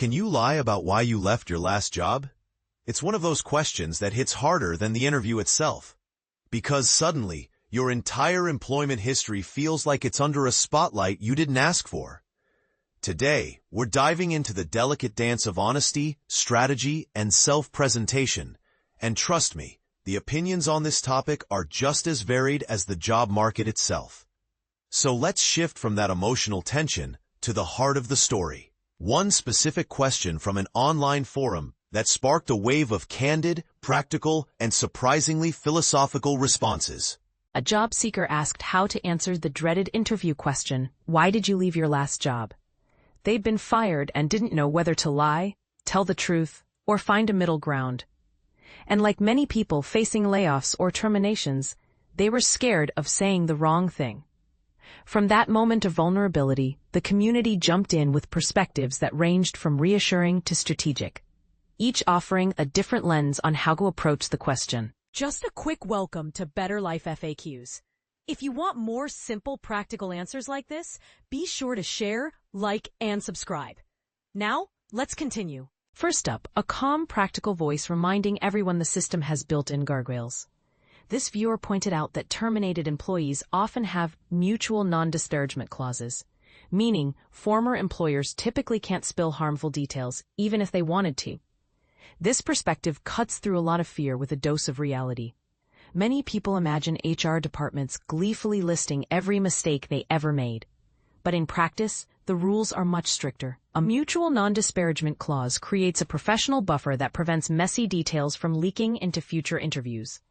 Can you lie about why you left your last job? It's one of those questions that hits harder than the interview itself. Because suddenly, your entire employment history feels like it's under a spotlight you didn't ask for. Today, we're diving into the delicate dance of honesty, strategy, and self-presentation. And trust me, the opinions on this topic are just as varied as the job market itself. So let's shift from that emotional tension to the heart of the story. One specific question from an online forum that sparked a wave of candid, practical, and surprisingly philosophical responses. A job seeker asked how to answer the dreaded interview question, "Why did you leave your last job?" They'd been fired and didn't know whether to lie, tell the truth, or find a middle ground. And like many people facing layoffs or terminations, they were scared of saying the wrong thing. From that moment of vulnerability, the community jumped in with perspectives that ranged from reassuring to strategic, each offering a different lens on how to approach the question. Just a quick welcome to Better Life FAQs. If you want more simple, practical answers like this, be sure to share, like, and subscribe. Now, let's continue. First up, a calm, practical voice reminding everyone the system has built-in guardrails. This viewer pointed out that terminated employees often have mutual non-disparagement clauses, meaning former employers typically can't spill harmful details, even if they wanted to. This perspective cuts through a lot of fear with a dose of reality. Many people imagine HR departments gleefully listing every mistake they ever made. But in practice, the rules are much stricter. A mutual non-disparagement clause creates a professional buffer that prevents messy details from leaking into future interviews.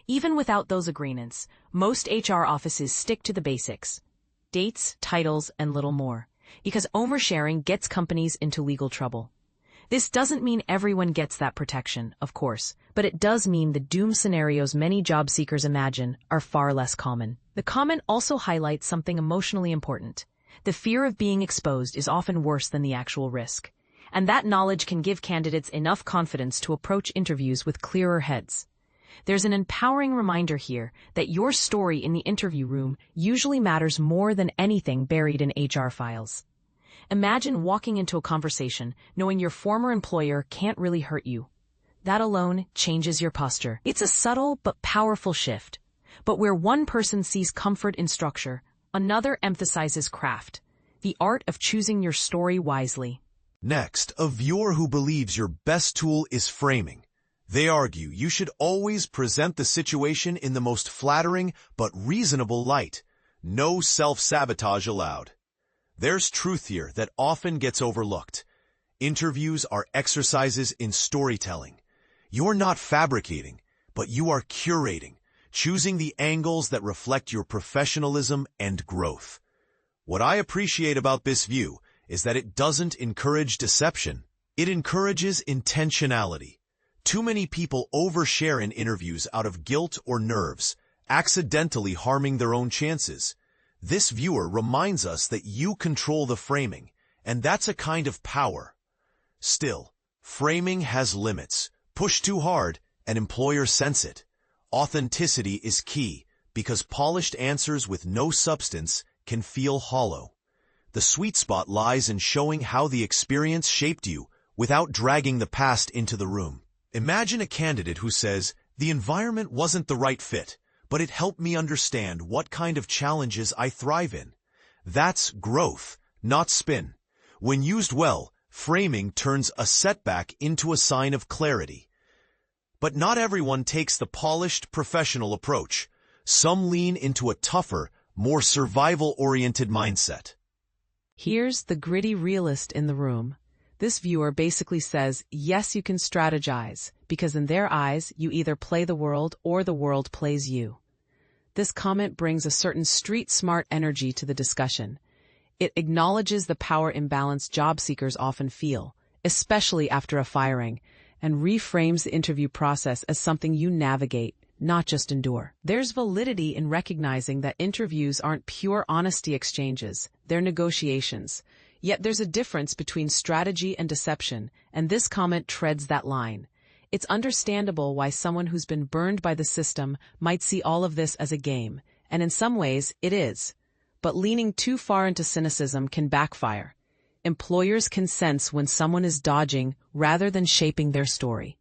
Even without those agreements, most HR offices stick to the basics: dates, titles, and little more, because oversharing gets companies into legal trouble. This doesn't mean everyone gets that protection, of course, but it does mean the doom scenarios many job seekers imagine are far less common. The comment also highlights something emotionally important. The fear of being exposed is often worse than the actual risk, and that knowledge can give candidates enough confidence to approach interviews with clearer heads. There's an empowering reminder here that your story in the interview room usually matters more than anything buried in HR files. Imagine walking into a conversation knowing your former employer can't really hurt you. That alone changes your posture. It's a subtle but powerful shift. But where one person sees comfort in structure, another emphasizes craft, the art of choosing your story wisely. Next, a viewer who believes your best tool is framing. They argue you should always present the situation in the most flattering but reasonable light. No self-sabotage allowed. There's truth here that often gets overlooked. Interviews are exercises in storytelling. You're not fabricating, but you are curating, choosing the angles that reflect your professionalism and growth. What I appreciate about this view is that it doesn't encourage deception. It encourages intentionality. Too many people overshare in interviews out of guilt or nerves, accidentally harming their own chances. This viewer reminds us that you control the framing, and that's a kind of power. Still, framing has limits. Push too hard, and employers sense it. Authenticity is key, because polished answers with no substance can feel hollow. The sweet spot lies in showing how the experience shaped you without dragging the past into the room. Imagine a candidate who says, "The environment wasn't the right fit, but it helped me understand what kind of challenges I thrive in." That's growth, not spin. When used well, framing turns a setback into a sign of clarity. But not everyone takes the polished, professional approach. Some lean into a tougher, more survival-oriented mindset. Here's the gritty realist in the room. This viewer basically says, yes, you can strategize, because in their eyes, you either play the world or the world plays you. This comment brings a certain street-smart energy to the discussion. It acknowledges the power imbalance job seekers often feel, especially after a firing, and reframes the interview process as something you navigate, not just endure. There's validity in recognizing that interviews aren't pure honesty exchanges, they're negotiations. Yet there's a difference between strategy and deception, and this comment treads that line. It's understandable why someone who's been burned by the system might see all of this as a game, and in some ways it is. But leaning too far into cynicism can backfire. Employers can sense when someone is dodging rather than shaping their story.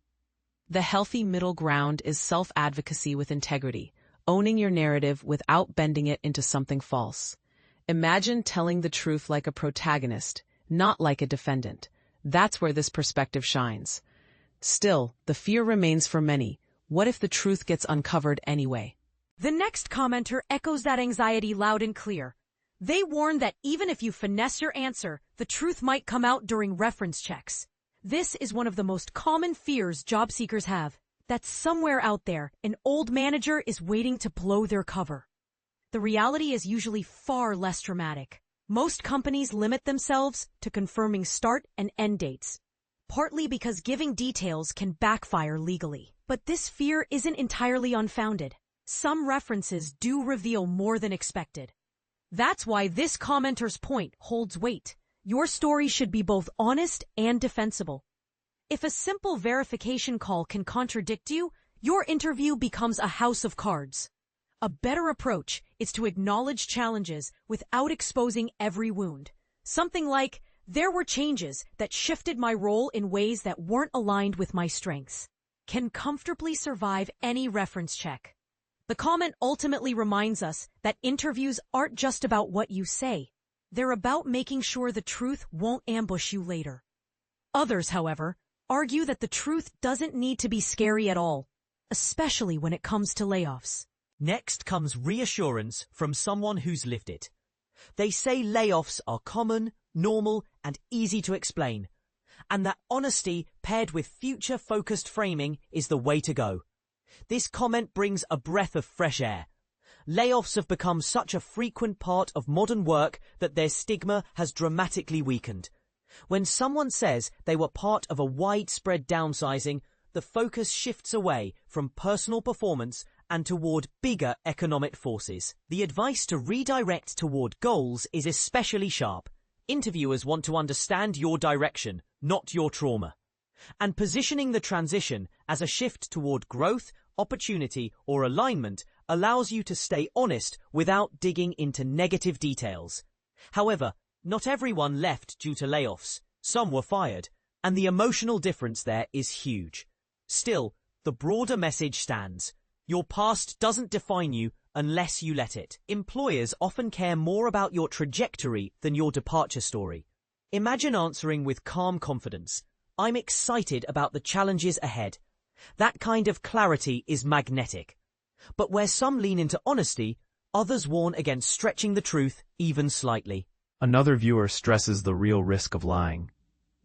The healthy middle ground is self-advocacy with integrity, owning your narrative without bending it into something false. Imagine telling the truth like a protagonist, not like a defendant. That's where this perspective shines. Still, the fear remains for many. What if the truth gets uncovered anyway? The next commenter echoes that anxiety loud and clear. They warn that even if you finesse your answer, the truth might come out during reference checks. This is one of the most common fears job seekers have, that somewhere out there, an old manager is waiting to blow their cover. The reality is usually far less dramatic. Most companies limit themselves to confirming start and end dates, partly because giving details can backfire legally. But this fear isn't entirely unfounded. Some references do reveal more than expected. That's why this commenter's point holds weight. Your story should be both honest and defensible. If a simple verification call can contradict you, your interview becomes a house of cards. A better approach is to acknowledge challenges without exposing every wound. Something like, there were changes that shifted my role in ways that weren't aligned with my strengths, can comfortably survive any reference check. The comment ultimately reminds us that interviews aren't just about what you say. They're about making sure the truth won't ambush you later. Others, however, argue that the truth doesn't need to be scary at all, especially when it comes to layoffs. Next comes reassurance from someone who's lived it. They say layoffs are common, normal, and easy to explain, and that honesty paired with future-focused framing is the way to go. This comment brings a breath of fresh air. Layoffs have become such a frequent part of modern work that their stigma has dramatically weakened. When someone says they were part of a widespread downsizing, the focus shifts away from personal performance and toward bigger economic forces. The advice to redirect toward goals is especially sharp. Interviewers want to understand your direction, not your trauma. And positioning the transition as a shift toward growth, opportunity, or alignment allows you to stay honest without digging into negative details. However, not everyone left due to layoffs. Some were fired, and the emotional difference there is huge. Still, the broader message stands. Your past doesn't define you unless you let it. Employers often care more about your trajectory than your departure story. Imagine answering with calm confidence, "I'm excited about the challenges ahead." That kind of clarity is magnetic. But where some lean into honesty, others warn against stretching the truth even slightly. Another viewer stresses the real risk of lying.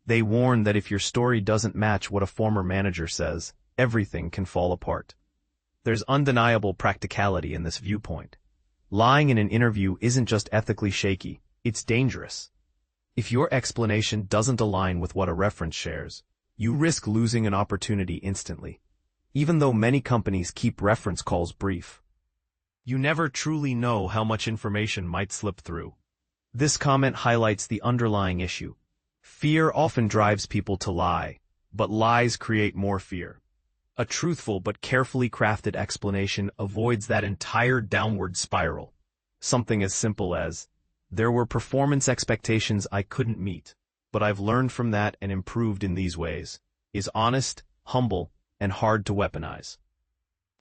They warn that if your story doesn't match what a former manager says, everything can fall apart. There's undeniable practicality in this viewpoint. Lying in an interview isn't just ethically shaky, it's dangerous. If your explanation doesn't align with what a reference shares, you risk losing an opportunity instantly, even though many companies keep reference calls brief. You never truly know how much information might slip through. This comment highlights the underlying issue. Fear often drives people to lie, but lies create more fear. A truthful but carefully crafted explanation avoids that entire downward spiral. Something as simple as, "There were performance expectations I couldn't meet, but I've learned from that and improved in these ways," is honest, humble, and hard to weaponize.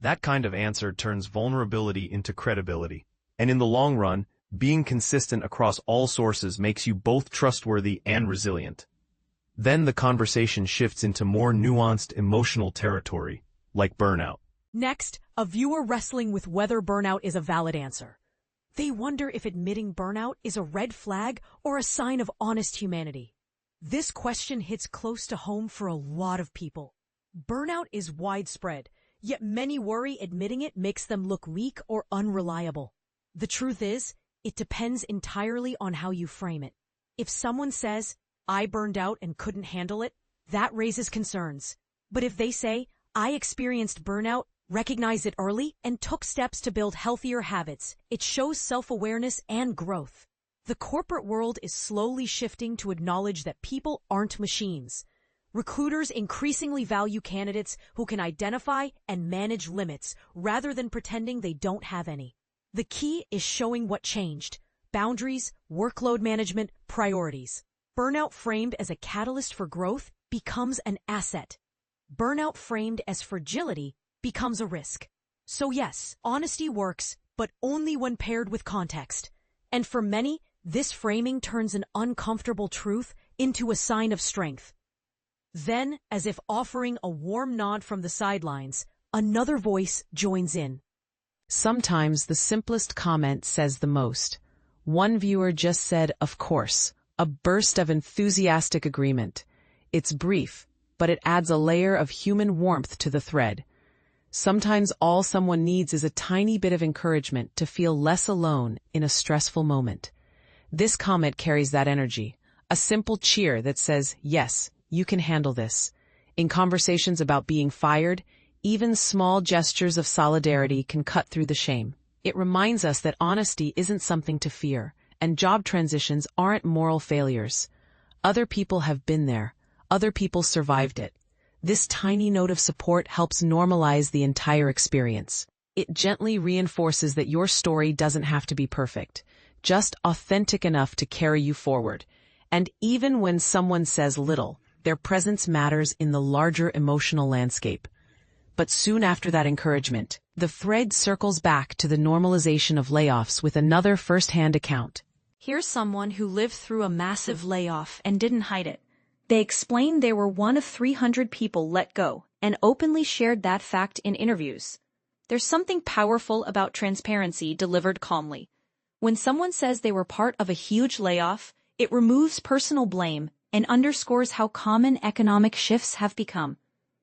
That kind of answer turns vulnerability into credibility, and in the long run, being consistent across all sources makes you both trustworthy and resilient. Then the conversation shifts into more nuanced emotional territory, like burnout. Next, a viewer wrestling with whether burnout is a valid answer. They wonder if admitting burnout is a red flag or a sign of honest humanity. This question hits close to home for a lot of people. Burnout is widespread, yet many worry admitting it makes them look weak or unreliable. The truth is, it depends entirely on how you frame it. If someone says, "I burned out and couldn't handle it," that raises concerns. But if they say, "I experienced burnout, recognized it early, and took steps to build healthier habits," it shows self-awareness and growth. The corporate world is slowly shifting to acknowledge that people aren't machines. Recruiters increasingly value candidates who can identify and manage limits rather than pretending they don't have any. The key is showing what changed: boundaries, workload management, priorities. Burnout framed as a catalyst for growth becomes an asset. Burnout framed as fragility becomes a risk. So yes, honesty works, but only when paired with context. And for many, this framing turns an uncomfortable truth into a sign of strength. Then, as if offering a warm nod from the sidelines, another voice joins in. Sometimes the simplest comment says the most. One viewer just said, "Of course," a burst of enthusiastic agreement. It's brief, but it adds a layer of human warmth to the thread. Sometimes all someone needs is a tiny bit of encouragement to feel less alone in a stressful moment. This comment carries that energy, a simple cheer that says, "Yes, you can handle this." In conversations about being fired, even small gestures of solidarity can cut through the shame. It reminds us that honesty isn't something to fear, and job transitions aren't moral failures. Other people have been there. Other people survived it. This tiny note of support helps normalize the entire experience. It gently reinforces that your story doesn't have to be perfect, just authentic enough to carry you forward. And even when someone says little, their presence matters in the larger emotional landscape. But soon after that encouragement, the thread circles back to the normalization of layoffs with another first-hand account. Here's someone who lived through a massive layoff and didn't hide it. They explained they were one of 300 people let go and openly shared that fact in interviews. There's something powerful about transparency delivered calmly. When someone says they were part of a huge layoff, it removes personal blame and underscores how common economic shifts have become.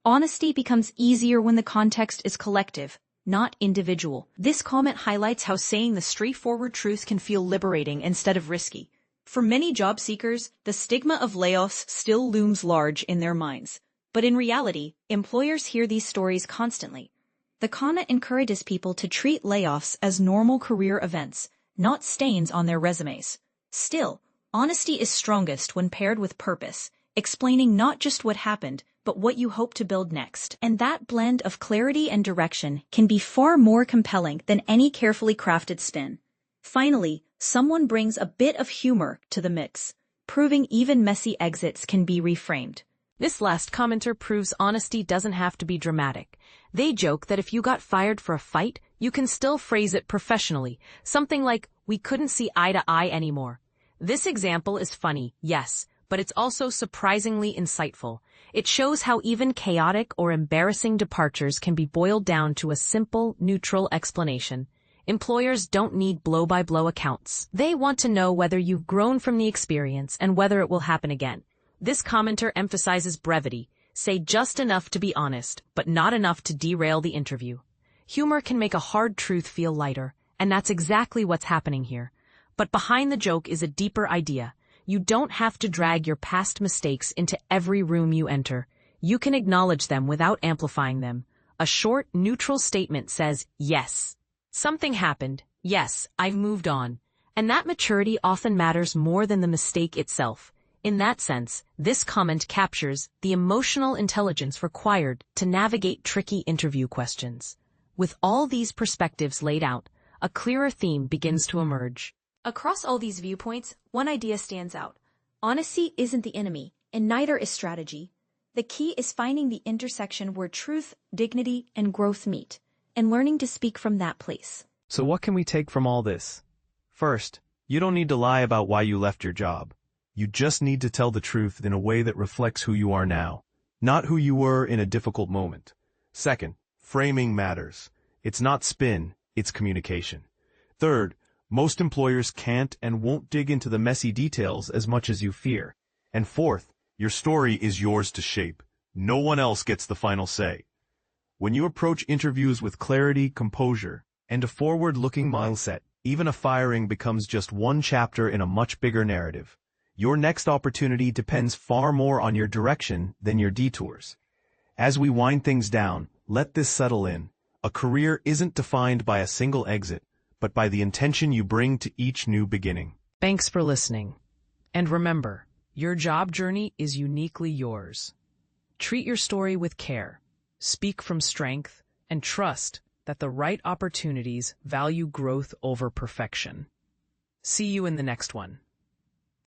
Honesty becomes easier when the context is collective, not individual. This comment highlights how saying the straightforward truth can feel liberating instead of risky. For many job seekers, the stigma of layoffs still looms large in their minds. But in reality, employers hear these stories constantly. The comment encourages people to treat layoffs as normal career events, not stains on their resumes. Still, honesty is strongest when paired with purpose, explaining not just what happened, but what you hope to build next. And that blend of clarity and direction can be far more compelling than any carefully crafted spin. Finally, someone brings a bit of humor to the mix, proving even messy exits can be reframed. This last commenter proves honesty doesn't have to be dramatic. They joke that if you got fired for a fight, you can still phrase it professionally, something like, "We couldn't see eye to eye anymore." This example is funny, yes, but it's also surprisingly insightful. It shows how even chaotic or embarrassing departures can be boiled down to a simple, neutral explanation. Employers don't need blow-by-blow accounts. They want to know whether you've grown from the experience and whether it will happen again. This commenter emphasizes brevity. Say just enough to be honest, but not enough to derail the interview. Humor can make a hard truth feel lighter, and that's exactly what's happening here. But behind the joke is a deeper idea. You don't have to drag your past mistakes into every room you enter. You can acknowledge them without amplifying them. A short, neutral statement says, "Yes, something happened. Yes, I've moved on." And that maturity often matters more than the mistake itself. In that sense, this comment captures the emotional intelligence required to navigate tricky interview questions. With all these perspectives laid out, a clearer theme begins to emerge. Across all these viewpoints, one idea stands out. Honesty isn't the enemy, and neither is strategy. The key is finding the intersection where truth, dignity, and growth meet, and learning to speak from that place. So what can we take from all this? First, you don't need to lie about why you left your job. You just need to tell the truth in a way that reflects who you are now, not who you were in a difficult moment. Second, framing matters. It's not spin, it's communication. Third, most employers can't and won't dig into the messy details as much as you fear. And fourth, your story is yours to shape. No one else gets the final say. When you approach interviews with clarity, composure, and a forward-looking mindset, even a firing becomes just one chapter in a much bigger narrative. Your next opportunity depends far more on your direction than your detours. As we wind things down, let this settle in. A career isn't defined by a single exit, but by the intention you bring to each new beginning. Thanks for listening. And remember, your job journey is uniquely yours. Treat your story with care, speak from strength, and trust that the right opportunities value growth over perfection. See you in the next one.